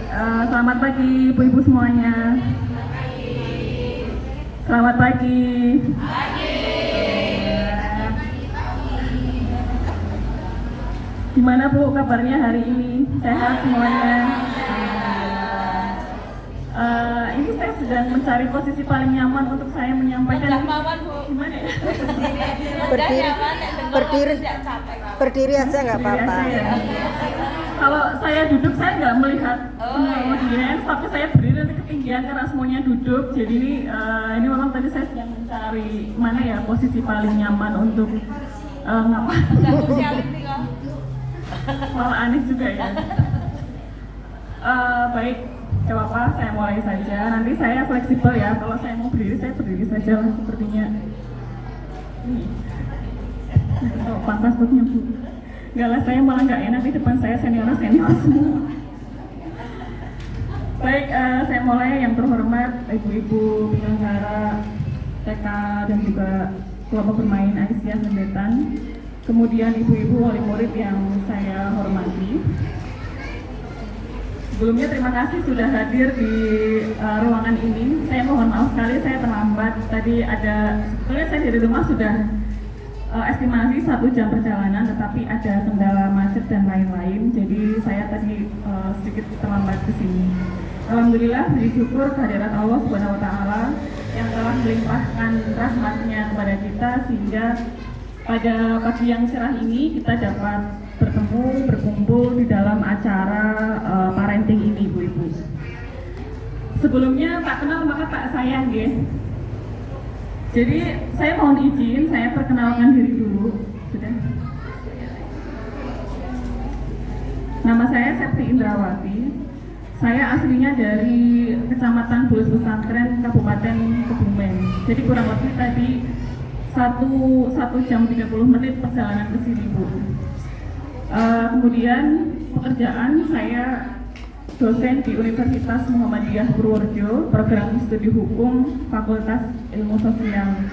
Selamat pagi ibu-ibu semuanya. Selamat pagi. Gimana Bu kabarnya hari ini? Sehat semuanya? Ini saya sedang mencari posisi paling nyaman untuk saya menyampaikan. Gimana ya? Berdiri aja nggak apa-apa. Kalau saya duduk saya nggak melihat semua audiens, tapi saya berdiri nanti ketinggian karena semuanya duduk. Jadi ini memang tadi saya sedang mencari mana ya posisi paling nyaman untuk ngapain. Malah aneh juga ya. Baik, gak apa-apa, saya mulai saja. Nanti saya fleksibel ya. Kalau saya mau berdiri, saya berdiri saja lah sepertinya. Pantas buatnya Bu. Enggak lah, saya malah nggak enak di depan saya senior semua. Baik, saya mulai. Yang terhormat ibu-ibu penyelenggara TK dan juga kelompok bermain Aisyah Sendetan. Kemudian ibu-ibu wali murid yang saya hormati. Sebelumnya terima kasih sudah hadir di ruangan ini. Saya mohon maaf sekali saya terlambat. Tadi sebetulnya saya dari rumah sudah estimasi 1 jam perjalanan, tetapi ada kendala macet dan lain-lain. Jadi saya tadi sedikit terlambat ke sini. Alhamdulillah, bersyukur kehadirat Allah Subhanahu Wa Taala yang telah melimpahkan rahmatnya kepada kita sehingga pada pagi yang cerah ini kita dapat bertemu, berkumpul di dalam acara parenting ini, ibu-ibu. Sebelumnya tak kenal maka tak sayang, ya. Jadi saya mohon izin, saya perkenalkan diri dulu. Sudah. Nama saya Septi Indrawati. Saya aslinya dari Kecamatan Bulus Pesantren, Kabupaten Kebumen. Jadi kurang lebih tadi 1 jam 30 menit perjalanan ke sini, Bu. Kemudian pekerjaan saya dosen di Universitas Muhammadiyah Purworejo, program studi hukum Fakultas Ilmu Sosial.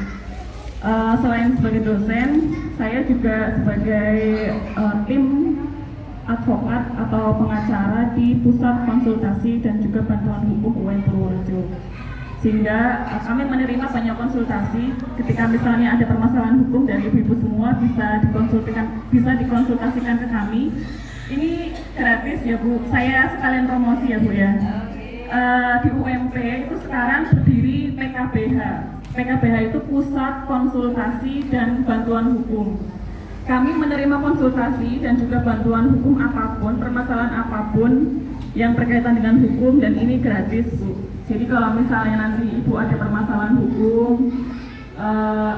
Selain sebagai dosen, saya juga sebagai tim advokat atau pengacara di Pusat Konsultasi dan juga Bantuan Hukum UIN Purworejo. Sehingga kami menerima banyak konsultasi ketika misalnya ada permasalahan hukum dari ibu-ibu semua bisa dikonsultasikan ke kami. Ini gratis ya Bu, saya sekalian promosi ya Bu ya. Di UMP itu sekarang berdiri PKBH. PKBH itu Pusat Konsultasi dan Bantuan Hukum. Kami menerima konsultasi dan juga bantuan hukum apapun, permasalahan apapun yang berkaitan dengan hukum, dan ini gratis Bu. Jadi kalau misalnya nanti Ibu ada permasalahan hukum,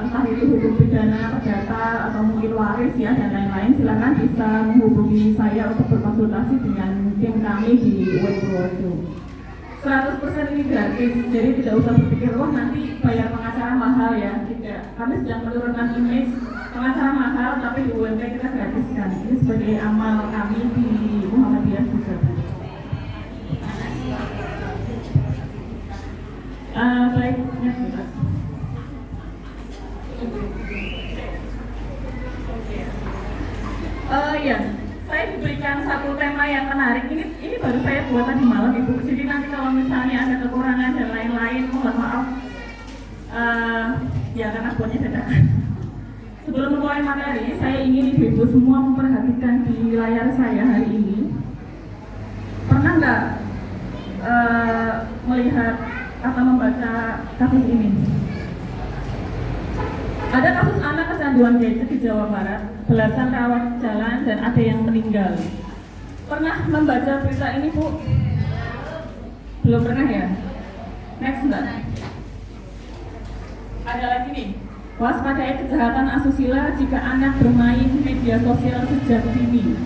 entah itu hukum pidana, perdata, atau mungkin waris ya dan lain-lain, silakan bisa menghubungi saya untuk berkonsultasi dengan tim kami di UIN Purworejo. 100% ini gratis, jadi tidak usah berpikir wah nanti bayar pengacara mahal ya, tidak. Kami sedang menurunkan image pengacara mahal, tapi di UMP kita gratiskan. Ini sebagai amal kami di Muhammadiyah juga. Baik, ya, saya diberikan satu tema yang menarik. Ini baru saya buat tadi malam Ibu. Jadi nanti kalau misalnya ada kekurangan dan lain-lain, mohon maaf. Ya karena buatnya dadakan. Sebelum memulai materi, saya ingin ibu-ibu semua memperhatikan di layar saya hari ini. Pernah nggak melihat atau membaca kasus ini? Ada kasus anak kecanduan gadget di Jawa Barat, belasan rawat jalan dan ada yang meninggal. Pernah membaca berita ini, Bu? Belum pernah ya? Next, Mbak. Ada lagi nih. Waspadai kejahatan asusila jika anak bermain media sosial sejak dini.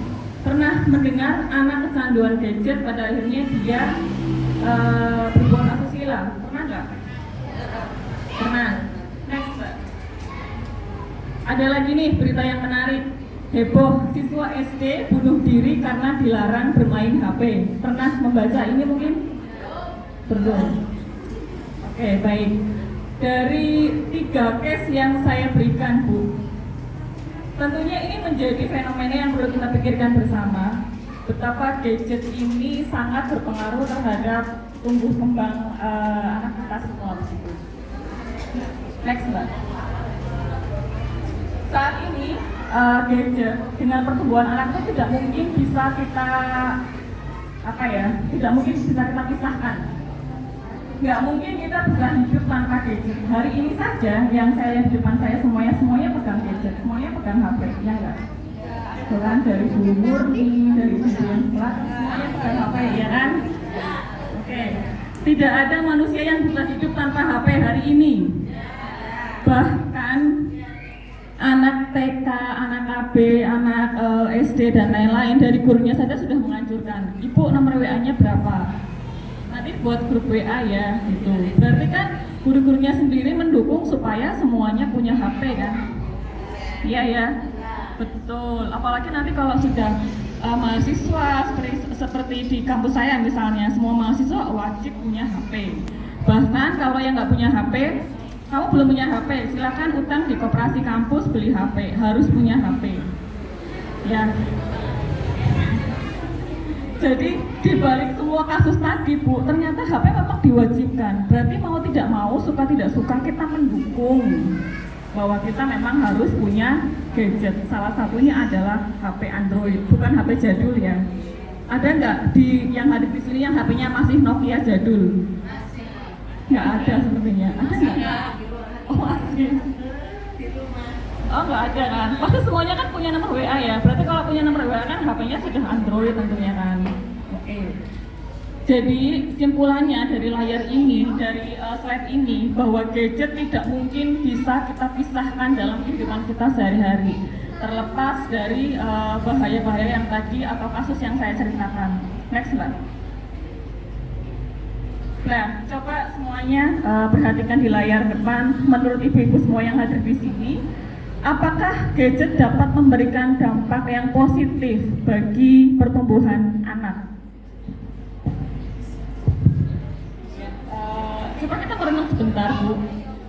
Pernah mendengar anak kecanduan gadget pada akhirnya dia berbuat asusila? Pernah nggak? Pernah. Next, Mbak. Ada lagi nih berita yang menarik. Heboh, siswa SD bunuh diri karena dilarang bermain HP. Pernah membaca ini mungkin? Belum. Oke, baik. Dari 3 case yang saya berikan, Bu, tentunya ini menjadi fenomena yang perlu kita pikirkan bersama. betapa gadget ini sangat berpengaruh terhadap tumbuh kembang anak kita semua begitu. Next Mbak. Saat ini gadget dengan pertumbuhan anak itu tidak mungkin bisa kita tidak mungkin bisa kita pisahkan. Nggak mungkin kita bisa hidup tanpa gadget. Hari ini saja yang saya lihat di depan saya semuanya pegang gadget, semuanya pegang HP, ya nggak? Bukan dari Bu Murni, dari Bu Plat, semuanya pegang HP, ya kan? Oke. Tidak ada manusia yang bisa hidup tanpa HP hari ini. Bahkan anak TK, anak KB, anak SD dan lain-lain dari gurunya saja sudah menganjurkan. Ibu nomor WA-nya berapa? Nanti buat grup WA ya, gitu. Berarti kan guru-gurunya sendiri mendukung supaya semuanya punya HP kan? Iya ya, betul. Apalagi nanti kalau sudah mahasiswa seperti di kampus saya misalnya, semua mahasiswa wajib punya HP. Bahkan kalau yang nggak punya HP, kamu belum punya HP, silakan utang di koperasi kampus beli HP, harus punya HP. Ya. Jadi di balik semua kasus tadi Bu, ternyata HP memang diwajibkan. Berarti mau tidak mau, suka tidak suka kita mendukung bahwa kita memang harus punya gadget. Salah satunya adalah HP Android, bukan HP jadul ya. Ada nggak yang hadir di sini yang HP-nya masih Nokia jadul? Nggak ada sepertinya. Ada nggak? Oh masih. Oh nggak ada kan? Pasti semuanya kan punya nomor WA ya. Berarti kalau punya nomor WA kan HP-nya sudah Android tentunya kan. Oke. Jadi kesimpulannya dari layar ini, dari slide ini, bahwa gadget tidak mungkin bisa kita pisahkan dalam kehidupan kita sehari-hari. Terlepas dari bahaya-bahaya yang tadi atau kasus yang saya ceritakan. Next Mbak. Nah, coba semuanya perhatikan di layar depan. Menurut ibu-ibu semua yang hadir di sini, apakah gadget dapat memberikan dampak yang positif bagi pertumbuhan anak? Coba kita merenung sebentar, Bu.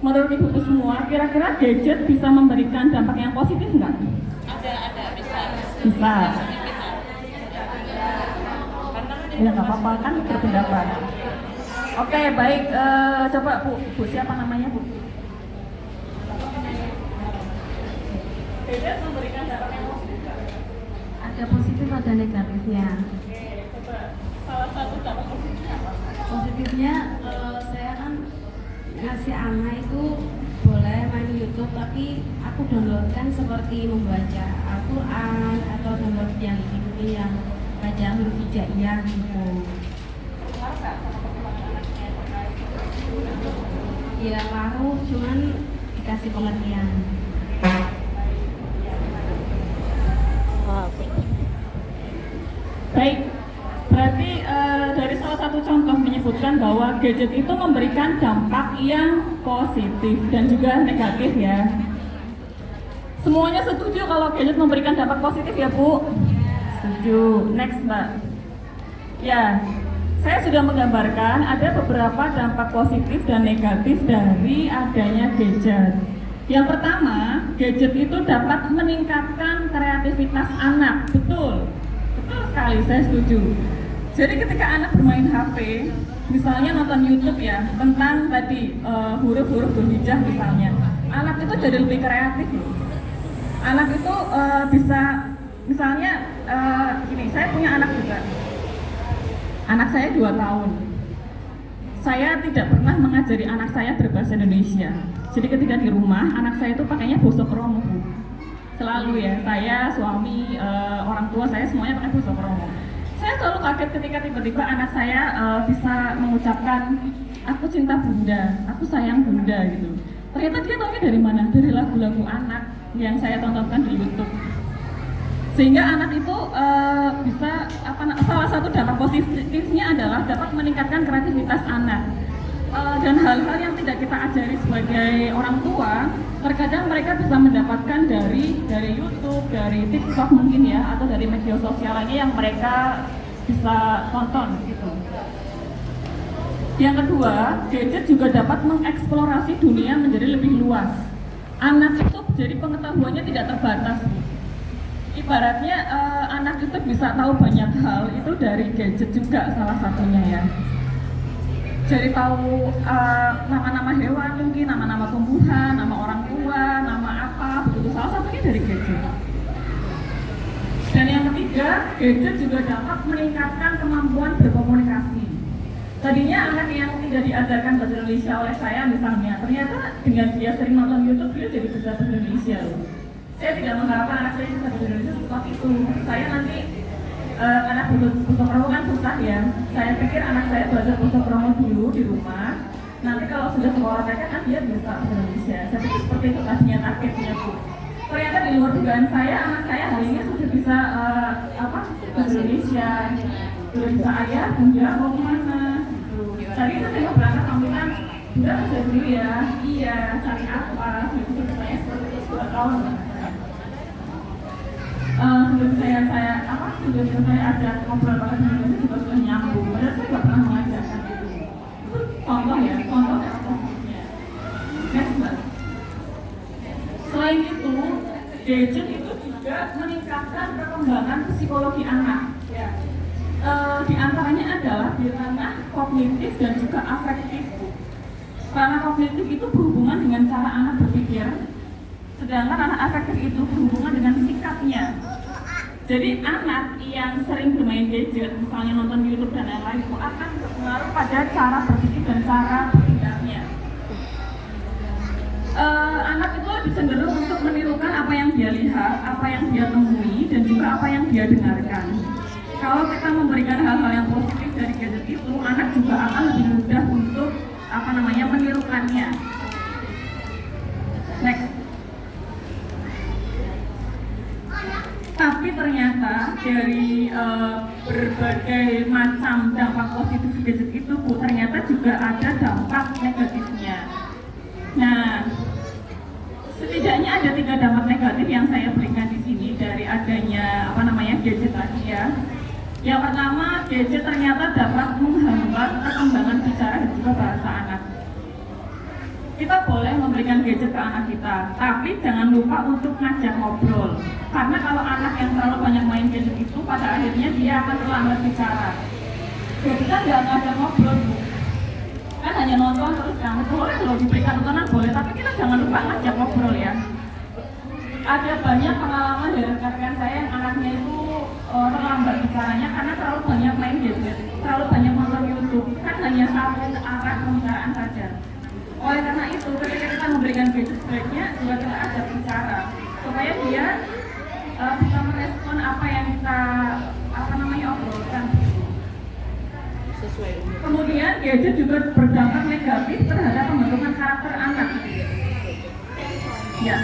Menurut ibu-ibu semua, kira-kira gadget bisa memberikan dampak yang positif nggak? Ada, bisa. Bisa. Ya nggak apa-apa kan berpendapat. Oke, baik. Coba Bu, siapa namanya Bu? Gadget memberikan dampak yang positif nggak? Ada positif, ada negatifnya. Oke, coba salah satu dampak positifnya apa? Positifnya saya kan ngasih anak itu boleh main YouTube, tapi aku downloadkan seperti membaca Al-Quran atau download yang ini yang baca huruf hijaiyah gitu. Ya ngaruh, cuman dikasih pengertian. Baik, berarti dari salah satu contoh menyebutkan bahwa gadget itu memberikan dampak yang positif dan juga negatif ya. Semuanya setuju kalau gadget memberikan dampak positif ya Bu? Setuju. Next Mbak. Ya, saya sudah menggambarkan ada beberapa dampak positif dan negatif dari adanya gadget. Yang pertama, gadget itu dapat meningkatkan kreativitas anak. Betul. Betul sekali, saya setuju. Jadi ketika anak bermain HP, misalnya nonton YouTube ya, tentang tadi huruf-huruf berhijah misalnya, anak itu jadi lebih kreatif loh. Anak itu bisa, misalnya gini, saya punya anak juga. Anak saya 2 tahun. Saya tidak pernah mengajari anak saya berbahasa Indonesia. Jadi ketika di rumah, anak saya itu pakainya basa Kromo, Bu. Selalu ya, saya, suami, orang tua saya semuanya pakai basa Kromo. Saya selalu kaget ketika tiba-tiba anak saya bisa mengucapkan, aku cinta bunda, aku sayang bunda gitu. Ternyata dia tahunya dari mana? Dari lagu-lagu anak yang saya tontonkan di YouTube. Sehingga anak itu bisa, salah satu dampak positifnya adalah dapat meningkatkan kreativitas anak. Dan hal-hal yang tidak kita ajari sebagai orang tua, terkadang mereka bisa mendapatkan dari YouTube, dari TikTok mungkin ya, atau dari media sosial lainnya yang mereka bisa tonton gitu. Yang kedua, gadget juga dapat mengeksplorasi dunia menjadi lebih luas. Anak itu jadi pengetahuannya tidak terbatas. Ibaratnya anak itu bisa tahu banyak hal itu dari gadget juga salah satunya ya. Jadi tahu nama-nama hewan mungkin, nama-nama tumbuhan, nama orang tua, nama apa, begitu salah satunya dari gadget. Dan yang ketiga, gadget juga dapat meningkatkan kemampuan berkomunikasi. Tadinya anak yang tidak diajarkan bahasa Indonesia oleh saya misalnya, ternyata dengan dia sering nonton YouTube dia jadi bisa bahasa Indonesia loh. Saya tidak mengharapkan anak saya bisa bahasa Indonesia seperti itu. Saya nanti anak Puso Kromo kan susah ya. Saya pikir anak saya belajar Puso Kromo dulu di rumah. Nanti kalau sudah sekolah mereka kan dia bisa bahasa Indonesia. Saya pikir seperti itu tadinya targetnya tuh. Ternyata di luar dugaan saya, anak saya hari ini sudah bisa bahasa Indonesia, sudah bisa ayah, bunda, mau kemana. Tadi itu saya mau berangkat pamitan, udah kerja dulu ya, iya, cari apa, sudah bisa saya seperti itu 2 tahun. Sudah saya ajak ngobrol pakai Indonesia juga sudah nyambung. Padahal saya nggak pernah mengajarkan itu. Itu contoh ya, contoh yang positifnya. Next mbak. Selain itu, gadget itu juga meningkatkan perkembangan psikologi anak. Ya. Di antaranya adalah di ranah kognitif dan juga afektif. Ranah kognitif itu berhubungan dengan cara anak berpikir, sedangkan ranah afektif itu berhubungan dengan sikapnya. Jadi anak yang sering bermain gadget, misalnya nonton YouTube dan lain-lain, itu akan berpengaruh pada cara berpikir dan cara bertindaknya. Anak itu lebih cenderung untuk menirukan apa yang dia lihat, apa yang dia temui, dan juga apa yang dia dengarkan. Kalau kita memberikan hal-hal yang positif dari gadget itu, anak juga akan lebih mudah untuk menirukannya. Next. Tapi ternyata dari berbagai macam dampak positif gadget itu, Bu, ternyata juga ada dampak negatifnya. Nah, setidaknya ada 3 dampak negatif yang saya berikan di sini dari adanya gadget tadi ya. Yang pertama, gadget ternyata dapat menghambat perkembangan bicara dan juga bahasa anak. Kita boleh memberikan gadget ke anak kita, tapi jangan lupa untuk ngajak ngobrol. Karena kalau anak yang terlalu banyak main gadget itu, pada akhirnya dia akan terlambat bicara. Jadi kita nggak ngajak ngobrol, Bu. Kan hanya nonton terus kamu boleh loh diberikan tontonan boleh, tapi kita jangan lupa ngajak ngobrol ya. Ada banyak pengalaman dari rekan-rekan saya yang anaknya itu terlambat bicaranya karena terlalu banyak main gadget, terlalu banyak nonton YouTube. Kan hanya satu arah pembicaraan saja. Oleh karena itu, ketika kita memberikan gadget sebaiknya juga kita ajak bicara supaya dia bisa merespon apa yang kita obrolkan. Kemudian gadget juga berdampak negatif terhadap pembentukan karakter anak. Ya.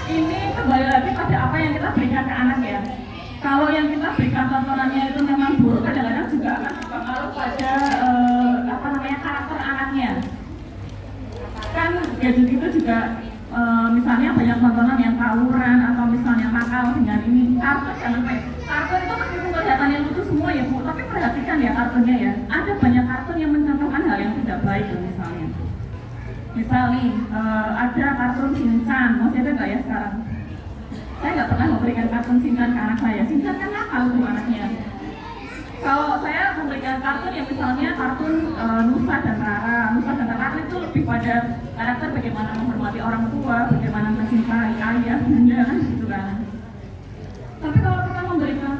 Ini kembali lagi pada apa yang kita berikan ke anak ya. Kalau yang kita berikan tontonannya itu memang buruk, kadang-kadang juga akan berpengaruh pada karakter anaknya. Kan gadget itu juga misalnya banyak tontonan yang tawuran atau misalnya nakal dengan ini kartun kartun itu meskipun kelihatannya lucu semua ya Bu, tapi perhatikan ya kartunnya ya, ada banyak kartun yang mencontohkan hal yang tidak baik misalnya nih ada kartun Shinchan, masih ada nggak ya sekarang? Saya nggak pernah memberikan kartun Shinchan ke anak saya. Shinchan kan nakal tuh anaknya. Kalau saya memberikan kartun yang misalnya kartun Nusa dan Rara itu lebih pada karakter bagaimana menghormati orang tua, bagaimana mencintai ayah, bunda kan gitu kan. Tapi kalau kita memberikan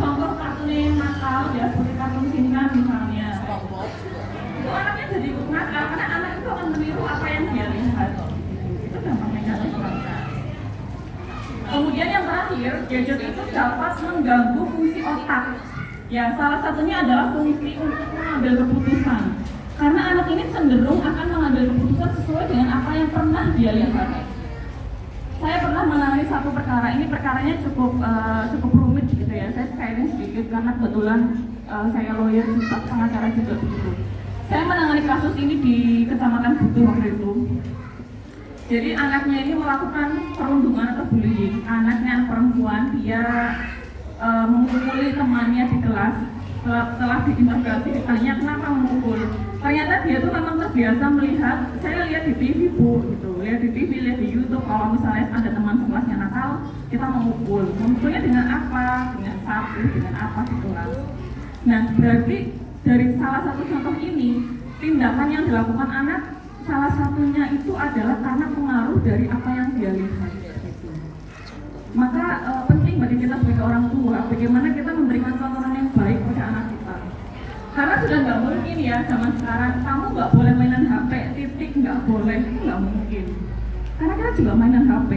contoh kartun yang nakal ya seperti kartun Shinchan misalnya, itu anaknya jadi ikut nakal karena anak itu akan meniru apa yang dia lihat. Itu dampak negatif banget. Kemudian yang terakhir, gadget itu dapat mengganggu fungsi otak. Ya, salah satunya adalah fungsi untuk mengambil keputusan. Karena anak ini cenderung akan mengambil keputusan sesuai dengan apa yang pernah dia lihat. Saya pernah menangani satu perkara, ini perkaranya cukup rumit gitu ya. Saya sharing sedikit karena kebetulan saya lawyer juga, pengacara juga begitu. Saya menangani kasus ini di Kecamatan Butuh waktu itu. Jadi anaknya ini melakukan perundungan atau bullying. Anaknya perempuan, dia memukuli temannya di kelas setelah diinterogasi ditanya kenapa memukul, ternyata dia tuh memang terbiasa melihat, saya lihat di TV bu, gitu, lihat di TV, lihat di YouTube kalau misalnya ada teman sekelasnya nakal, kita memukulnya dengan apa, dengan sapu, dengan apa gitu lah. Nah berarti dari salah satu contoh ini, tindakan yang dilakukan anak salah satunya itu adalah karena pengaruh dari apa yang dia lihat. Gitu. Maka penting bagi kita sebagai orang tua, bagaimana kita memberikan tontonan yang baik pada anak kita. Karena sudah nggak mungkin ya zaman sekarang, kamu nggak boleh mainan HP, titik, nggak boleh, itu nggak mungkin. Karena kita juga mainan HP.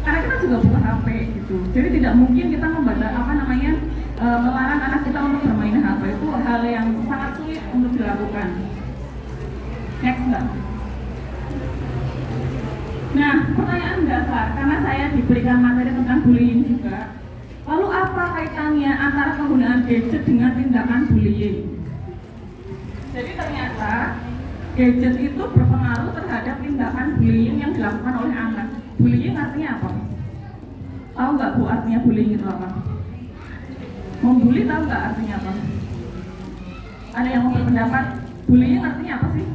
Karena kita juga buka HP gitu. Jadi tidak mungkin kita melarang anak kita untuk bermain HP, itu hal yang sangat sulit untuk dilakukan. Next mbak. Nah, pertanyaan dasar, karena saya diberikan materi tentang bullying juga. Lalu apa kaitannya antara penggunaan gadget dengan tindakan bullying? Jadi ternyata gadget itu berpengaruh terhadap tindakan bullying yang dilakukan oleh anak. Bullying artinya apa? Tahu nggak bu artinya bullying itu apa? Membuli tahu nggak artinya apa? Ada yang mau berpendapat bullying artinya apa sih?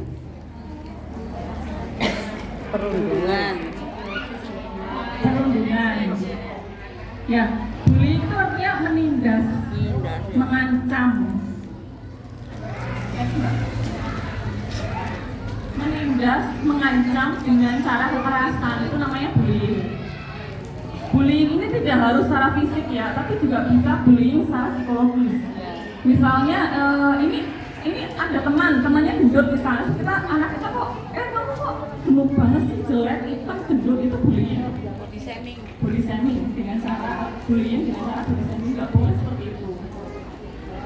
Perundungan. Ya, bullying itu artinya menindas, mengancam. Menindas, mengancam dengan cara kekerasan, itu namanya bullying. Bullying ini tidak harus secara fisik ya, tapi juga bisa bullying secara psikologis. Misalnya ini ada temannya gendut misalnya, kita anak kita kok, kamu kok gemuk banget sih, jelek, hitam, gendut, itu bullying. Body shaming dengan cara bullying, dengan cara body shaming nggak boleh seperti itu.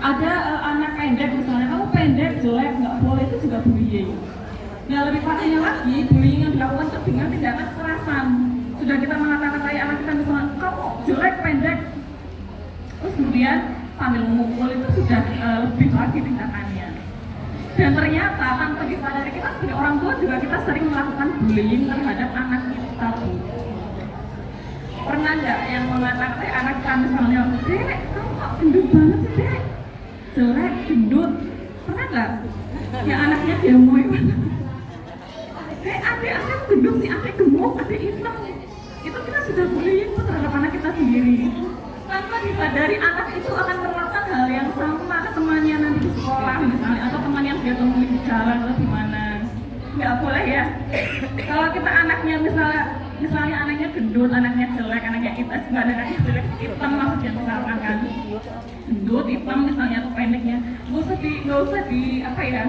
Ada anak pendek misalnya, kamu pendek, jelek, nggak boleh, itu juga bullying. Nah lebih parahnya lagi, bullying yang dilakukan itu dengan tindakan kekerasan. Sudah kita mengata-katai anak kita misalnya, kamu jelek, pendek, terus kemudian sambil memukul, itu sudah lebih lagi tindakannya. Dan ternyata tanpa disadari kita sebagai orang tua juga kita sering melakukan bullying terhadap anak kita. Pernah nggak yang mengatakan anak kita misalnya, dek, kamu kok gendut banget sih dek, jelek, gendut, pernah nggak? Yang anaknya gemoy banget, dek, adek gendut sih, adek gemuk, adek hitam. Itu kita sudah bullying terhadap anak kita sendiri. Tanpa disadari anak itu akan melakukan hal yang sama ke temannya nanti di sekolah misalnya, atau teman yang dia temui di jalan atau di mana. Nggak boleh ya. Kalau kita anaknya misalnya anaknya gendut, anaknya jelek, anaknya hitam, nggak ada anaknya jelek, hitam maksudnya misalkan kan, gendut, hitam misalnya atau pendeknya, nggak usah di apa ya,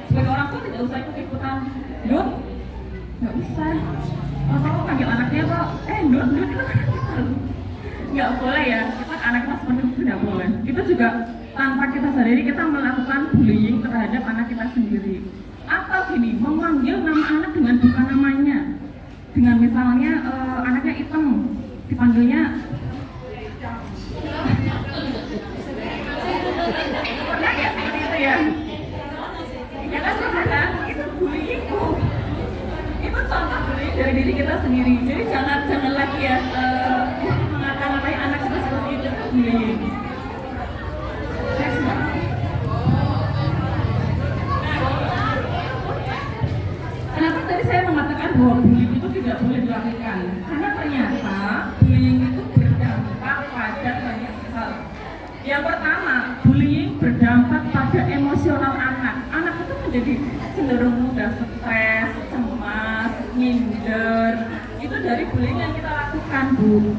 sebagai orang tua tidak usah ikut-ikutan, gendut, nggak usah. Kalau kamu panggil anaknya kok, gendut itu kan nggak boleh ya, kita anak kita seperti itu tidak boleh. Itu juga tanpa kita sadari kita melakukan bullying terhadap anak kita sendiri. Atau gini, memanggil nama anak dengan bukan namanya. Dengan misalnya anaknya hitam, dipanggilnya pernah ya seperti itu ya? Ya kan sekarang itu bullying. Itu contoh bullying dari diri kita sendiri. Jadi jangan lagi ya mengata-ngatai anak kita seperti itu bullying. Kenapa tadi saya mengatakan bahwa bullying itu tidak boleh dilakukan? Karena ternyata bullying itu berdampak pada banyak hal. Yang pertama, bullying berdampak pada emosional anak. Anak itu menjadi cenderung mudah stres, cemas, minder. Itu dari bullying yang kita lakukan, Bu.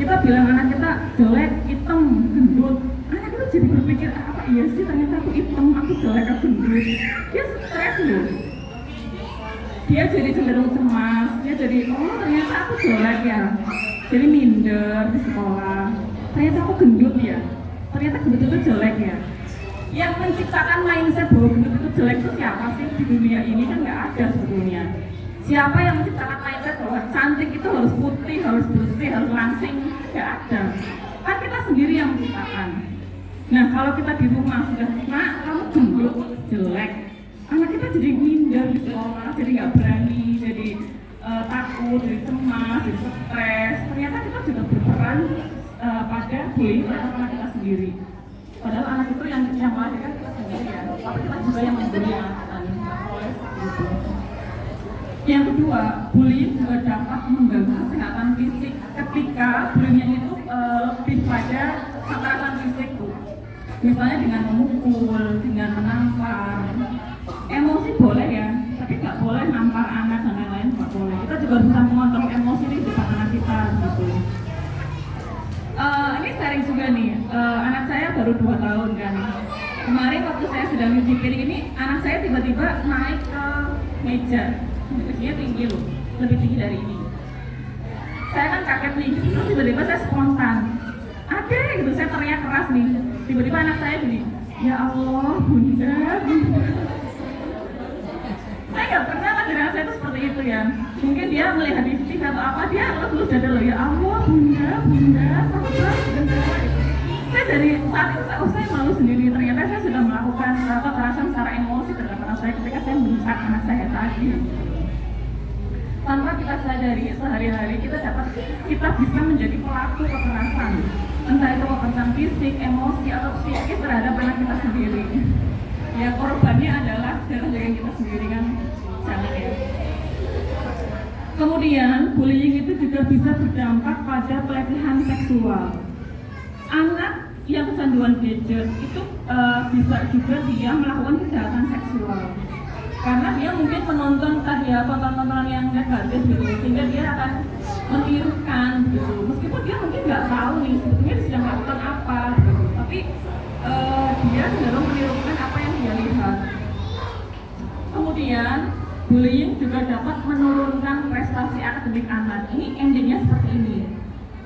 Kita bilang anak kita jelek, hitam, gendut. Anak itu jadi berpikir, apa iya sih ternyata aku hitam, aku jelek, aku gendut. Dia stres loh. Dia jadi cenderung cemas, dia jadi, oh ternyata aku jelek ya, jadi minder di sekolah, ternyata aku gendut ya, ternyata gendut itu jelek ya. Yang menciptakan mindset bahwa gendut itu jelek itu siapa sih di dunia ini? Kan nggak ada sebetulnya. Siapa yang menciptakan mindset bahwa cantik itu harus putih, harus bersih, harus langsing? Nggak ada. Kan kita sendiri yang menciptakan. Nah kalau kita di rumah sudah, nak kamu gendut, jelek, anak kita jadi minder di sekolah, jadi nggak berani, jadi takut, jadi cemas, jadi stres. Ternyata kita juga berperan pada bullying terhadap anak kita sendiri. Padahal anak itu yang melahirkan kita sendiri ya, tapi kita juga yang memberi anak kita nih, nggak boleh seperti itu. Yang kedua, bullying juga dapat mengganggu kesehatan fisik ketika bullying itu lebih pada kekerasan fisik tuh. Misalnya dengan memukul, dengan menampar. Emosi boleh ya, tapi nggak boleh nampar anak dan lain-lain, nggak boleh. Kita juga bisa mengontrol emosi di depan anak kita gitu. Ini sharing juga nih, anak saya baru 2 tahun kan. Kemarin waktu saya sedang nyuci piring ini, anak saya tiba-tiba naik ke meja. Usianya tinggi loh, lebih tinggi dari ini. Saya kan kaget nih, terus tiba-tiba saya spontan. Ada gitu, saya teriak keras nih. Tiba-tiba anak saya gini, ya Allah, bunda. Saya nggak pernah ngajarin anak saya itu seperti itu ya. Mungkin dia melihat di TV atau apa, dia terus dada loh, ya Allah, bunda, sabar, bunda. Saya dari saat itu saya malu sendiri. Ternyata saya sudah melakukan kekerasan secara emosi terhadap anak saya ketika saya merusak anak saya tadi. Tanpa kita sadari, sehari-hari kita bisa menjadi pelaku kekerasan, entah itu kekerasan fisik, emosi, atau psikis terhadap anak kita sendiri. Ya korbannya adalah darah daging kita sendiri kan, jangan ya. Kemudian bullying itu juga bisa berdampak pada pelecehan seksual. Anak yang kecanduan gadget itu bisa juga dia melakukan kejahatan seksual. Karena dia mungkin menonton tadi ya tontonan yang negatif gitu, sehingga dia akan menirukan gitu. Meskipun dia mungkin nggak tahu nih sebetulnya dia sedang melakukan apa gitu, tapi dia cenderung menirukan apa yang dia lihat. Kemudian bullying juga dapat menurunkan prestasi akademik anak. Ini endingnya seperti ini.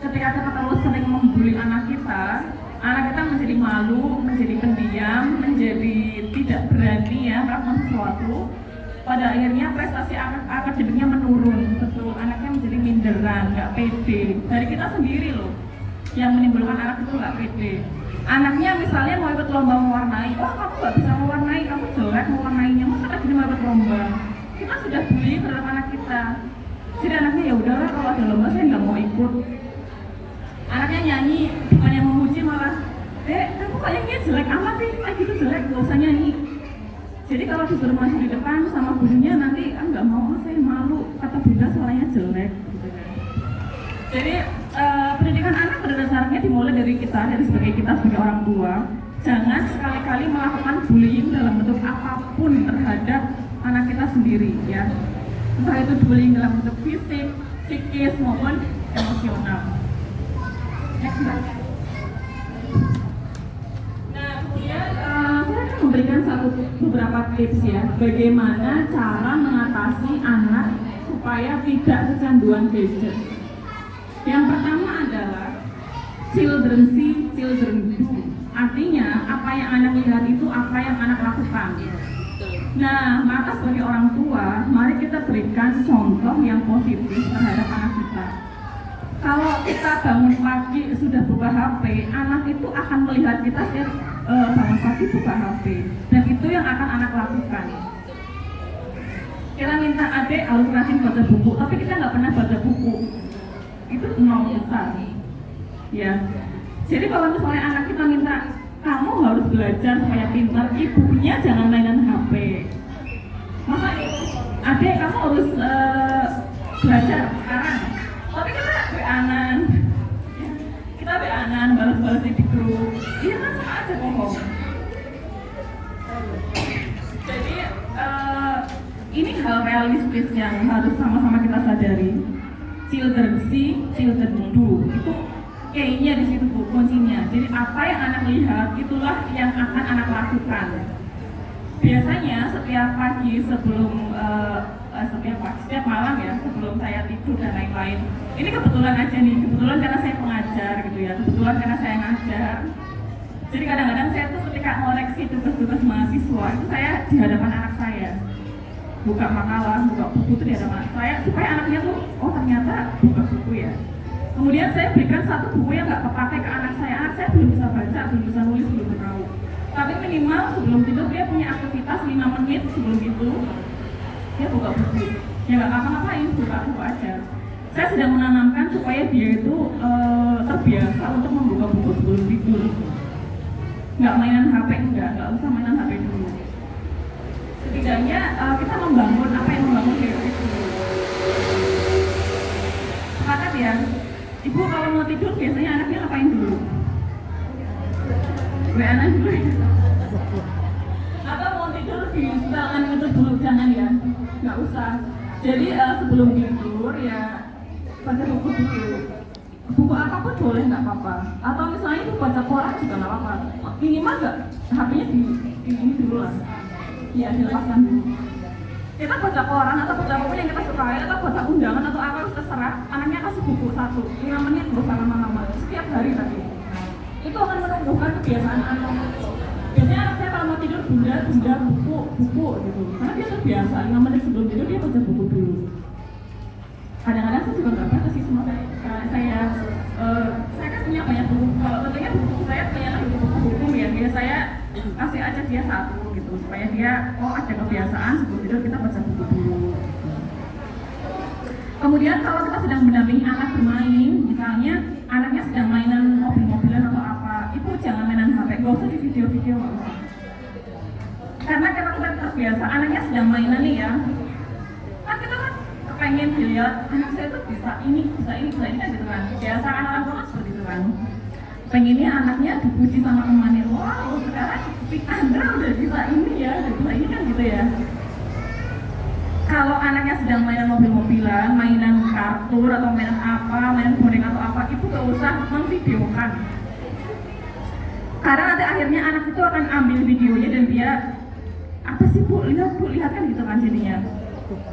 Ketika kita terus sering membuli anak kita menjadi malu, menjadi pendiam, menjadi tidak berani ya melakukan sesuatu. Pada akhirnya prestasi akademiknya menurun, betul. Anaknya menjadi minderan, nggak pede. Dari kita sendiri loh yang menimbulkan anak itu nggak pede. Anaknya misalnya mau ikut lomba mewarnai, oh kamu nggak bisa mewarnai, kamu jelek mewarnainya, masa kayak gini mau ikut lomba? Kita sudah bullying terhadap anak kita. Jadi anaknya ya udahlah kalau ada lomba saya nggak mau ikut. Anaknya nyanyi, bukannya memuji malah, kamu kayaknya jelek amat sih, kayak gitu jelek, gak usah nyanyi. Jadi kalau disuruh maju di depan sama gurunya nanti nggak mau, saya malu, kata bunda suaranya jelek. Gitu kan. Jadi pendidikan anak pada dasarnya dimulai dari kita sebagai orang tua. Jangan sekali-kali melakukan bullying dalam bentuk apapun terhadap anak kita sendiri ya. Entah itu bullying dalam bentuk fisik, psikis maupun emosional. Next, Mbak. Nah, kemudian saya akan memberikan beberapa tips ya, bagaimana cara mengatasi anak supaya tidak kecanduan gadget. Yang pertama adalah children see, children do. Artinya apa yang anak lihat itu apa yang anak lakukan. Nah, maka sebagai orang tua, mari kita berikan contoh yang positif terhadap anak kita. Kalau kita bangun pagi sudah buka HP, anak itu akan melihat kita setiap bangun pagi buka HP, dan itu yang akan anak lakukan. Kita minta adik harus rajin baca buku, tapi kita nggak pernah baca buku. Itu nol besar. Ya. Jadi kalau misalnya anak kita minta kamu harus belajar supaya pintar, ibunya jangan mainan HP. Masa adik kamu harus belajar sekarang? Tapi kita beanan, kita beanan, balas-balas di grup. Iya kan sama aja bohong. Jadi ini hal realistis yang harus sama-sama kita sadari. Children see, children do. Itu kayaknya di situ Bu, kuncinya. Jadi apa yang anak lihat itulah yang akan anak lakukan. Biasanya setiap pagi sebelum setiap malam ya sebelum saya tidur dan lain-lain. Ini kebetulan aja nih, kebetulan karena saya pengajar gitu ya, kebetulan karena saya ngajar. Jadi kadang-kadang saya tuh ketika ngoreksi tugas-tugas mahasiswa itu saya di hadapan anak saya buka makalah, buka buku itu di hadapan anak saya supaya anaknya tuh oh ternyata buka buku ya. Kemudian saya berikan satu buku yang nggak kepakai ke anak saya belum bisa baca, belum bisa nulis, belum tahu. Tapi minimal sebelum tidur dia punya aktivitas 5 menit sebelum itu dia buka buku. Ya nggak apa-apain, buka buku aja. Saya sedang menanamkan supaya dia itu terbiasa untuk membuka buku sebelum tidur. nggak mainan HP, nggak usah mainan HP dulu. Setidaknya kita membangun apa yang membangun kreatif dulu. Sepakat ya? Ibu kalau mau tidur biasanya anaknya ngapain dulu? Anak dulu ya? Atau mau tidur di setelan itu dulu, jangan ya, nggak usah. Jadi sebelum tidur ya baca buku dulu. Buku apapun boleh, nggak apa-apa. Atau misalnya itu baca koran juga nggak apa-apa. Minimal nggak HP-nya di ini dulu lah. Ya dilepaskan dulu. Kita baca koran atau baca apapun yang kita sukai atau baca undangan atau apa terserah. Anaknya kasih buku 5 menit berusaha lama-lama setiap hari tadi. Itu akan menumbuhkan kebiasaan anak. Biasanya anak saya kalau mau tidur bunda buku gitu. Karena dia terbiasa 5 menit sebelum tidur dia baca buku dulu. Kadang-kadang saya juga nggak baca sih semua saya kan punya banyak buku. Kalau tentunya buku saya kebanyakan buku hukum ya. Dia saya kasih aja dia satu gitu supaya dia ada kebiasaan sebelum tidur kita baca buku dulu. Kemudian kalau kita sedang mendampingi anak bermain, misalnya anaknya sedang mainan mobil-mobilan atau apa, ibu jangan mainan HP, gak usah di video-video, gak usah. Karena kalau kita terbiasa anaknya sedang mainan nih ya, kan kita kan kepengen dilihat anak saya tuh bisa ini kan gitu kan. Biasa anak-anak orang seperti itu kan. Pengennya anaknya dipuji sama temannya, wow sekarang si Andra udah bisa ini ya, udah bisa ini kan gitu ya. Kalau anaknya sedang mainan mobil-mobilan, mainan kartu atau mainan apa, mainan boneka atau apa, ibu gak usah memvideokan. Karena nanti akhirnya anak itu akan ambil videonya dan dia apa sih bu, lihat kan gitu kan jadinya.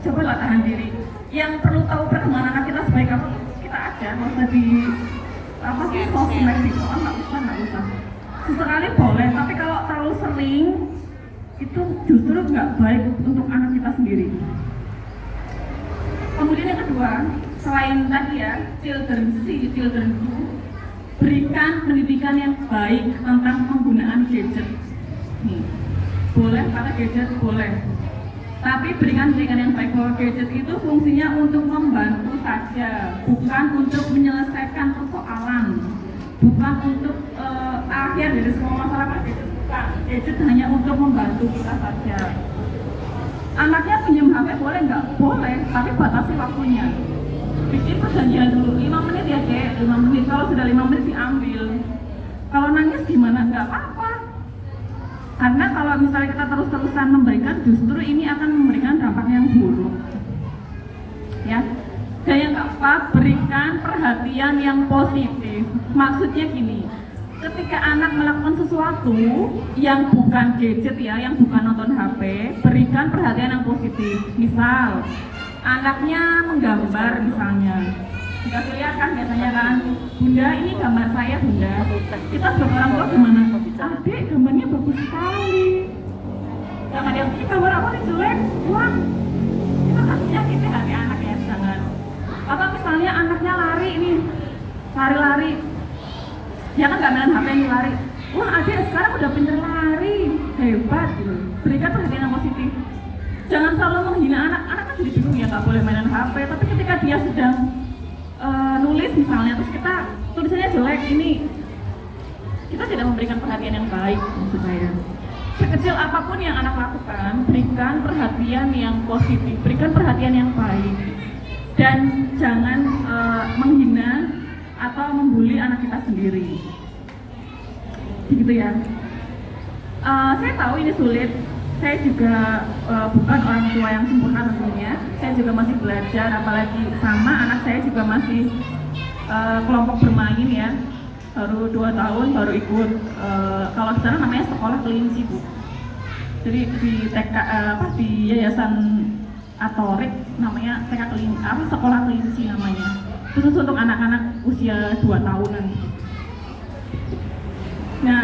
Coba lah tahan diri. Yang perlu tahu perkembangan anak kita sebaik apa kita aja, nggak usah di apa sih sosmed gitu, nggak usah. Sesekali boleh, tapi kalau terlalu sering itu justru nggak baik untuk anak kita sendiri. Kemudian yang kedua, selain tadi ya, children do, berikan pendidikan yang baik tentang penggunaan gadget. Boleh pakai gadget, boleh. Tapi berikan pendidikan yang baik bahwa gadget itu fungsinya untuk membantu saja, bukan untuk menyelesaikan persoalan, bukan untuk akhir dari semua masalah gadget. Gadget hanya untuk membantu kita saja. Anaknya pinjam HP boleh nggak? Boleh, tapi batasi waktunya. Bikin perjanjian dulu, 5 menit ya Kek, 5 menit. Kalau sudah 5 menit diambil. Kalau nangis gimana? Nggak apa-apa. Karena kalau misalnya kita terus-terusan memberikan, justru ini akan memberikan dampak yang buruk. Ya. Dan yang keempat, berikan perhatian yang positif. Maksudnya gini, ketika anak melakukan sesuatu yang bukan gadget ya, yang bukan nonton HP, berikan perhatian yang positif. Misal, anaknya menggambar misalnya, dikasih lihat kan biasanya kan, bunda ini gambar saya bunda. Kita sebagai orang tua gimana? Adik gambarnya bagus sekali. Jangan yang gambar apa nih jelek, wah itu kan menyakiti hati anak ya, jangan. Atau misalnya anaknya lari nih, lari-lari. Ya kan nggak main HP yang lari. Wah adik sekarang udah pinter lari, hebat gitu. Berikan perhatian yang positif. Jangan selalu menghina anak. Anak kan jadi bingung ya nggak boleh mainan HP. Tapi ketika dia sedang nulis misalnya, terus kita tulisannya jelek, ini kita tidak memberikan perhatian yang baik maksud saya. Sekecil apapun yang anak lakukan, berikan perhatian yang positif, berikan perhatian yang baik, dan jangan menghina atau membuli anak kita sendiri. Begitu ya. Saya tahu ini sulit. Saya juga bukan orang tua yang sempurna tentunya. Saya juga masih belajar, apalagi sama anak saya juga masih kelompok bermain ya. Baru 2 tahun baru ikut kalau di sana namanya sekolah kelinci Bu. Jadi di TK di Yayasan Atorik namanya TK kelinci, sekolah kelinci namanya. Khusus untuk anak-anak usia 2 tahunan. Nah,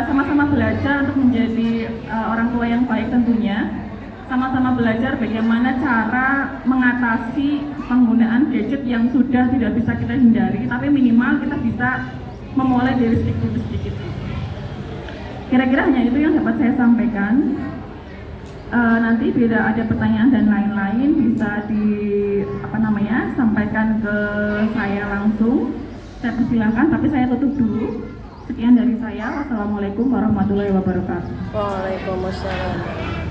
sama-sama belajar untuk menjadi orang tua yang baik tentunya. Sama-sama belajar bagaimana cara mengatasi penggunaan gadget yang sudah tidak bisa kita hindari, tapi minimal kita bisa memulai dari sedikit demi sedikit. Kira-kira hanya itu yang dapat saya sampaikan. Nanti bila ada pertanyaan dan lain-lain bisa sampaikan ke saya langsung. Saya persilahkan, tapi saya tutup dulu. Sekian dari saya. Wassalamualaikum warahmatullahi wabarakatuh. Waalaikumsalam.